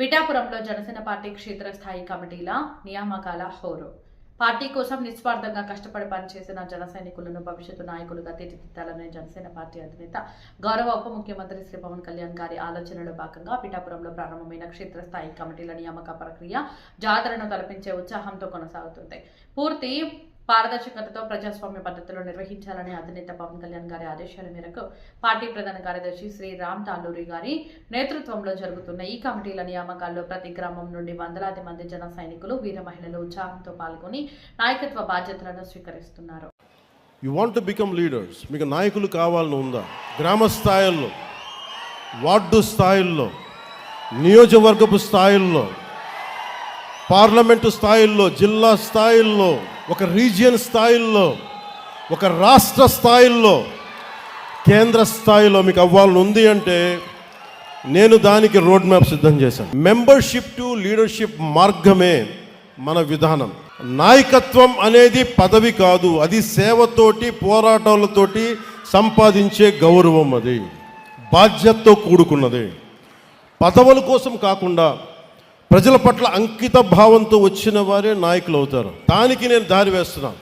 పిఠాపురంలో జనసేన పార్టీ క్షేత్రస్థాయి కమిటీల నియామకాల హోరు. పార్టీ కోసం నిస్వార్థంగా కష్టపడి పనిచేసిన జన సైనికులను భవిష్యత్తు నాయకులుగా తీర్చిదిద్దాలనే జనసేన పార్టీ అధినేత గౌరవ ఉప ముఖ్యమంత్రి శ్రీ పవన్ కళ్యాణ్ గారి ఆలోచనలో భాగంగా పిఠాపురంలో ప్రారంభమైన క్షేత్రస్థాయి కమిటీల నియామక ప్రక్రియ జాతరను తలపించే ఉత్సాహంతో కొనసాగుతుంది. పూర్తి పారదర్శకతతో ప్రజాస్వామ్య పద్ధతిలో నిర్వహించాలనే అధినేత పవన్ కళ్యాణ్ గారి ఆదేశాల మేరకు పార్టీ ప్రధాన కార్యదర్శి శ్రీ రామ్ తాలూరి గారి నేతృత్వంలో జరుగుతున్న ఈ కమిటీల నియామకాల్లో ప్రతి గ్రామం నుండి వందలాది మంది జన సైనికులు, వీర మహిళలు ఉత్సాహంతో పాల్గొని నాయకత్వ బాధ్యతలను స్వీకరిస్తున్నారు. You want to become leaders. మీకు నాయకులు కావాలని ఉందా? గ్రామ స్థాయిల్లో, వార్డు స్థాయిల్లో, నియోజకవర్గపు స్థాయిల్లో, పార్లమెంటు స్థాయిల్లో, జిల్లా స్థాయిల్లో, ఒక రీజియన్ స్థాయిల్లో, ఒక రాష్ట్ర స్థాయిల్లో, కేంద్ర స్థాయిలో మీకు అవ్వాలని ఉంది అంటే నేను దానికి రోడ్ మ్యాప్ సిద్ధం చేశాను. మెంబర్షిప్ టు లీడర్షిప్ మార్గమే మన విధానం. నాయకత్వం అనేది పదవి కాదు, అది సేవతోటి పోరాటాలతోటి సంపాదించే గౌరవం. అది బాధ్యతతో కూడుకున్నది. పదవుల కోసం కాకుండా ప్రజల పట్ల అంకిత భావంతో వచ్చిన వారే నాయకులు అవుతారు. దానికి నేను దారి వేస్తున్నాను.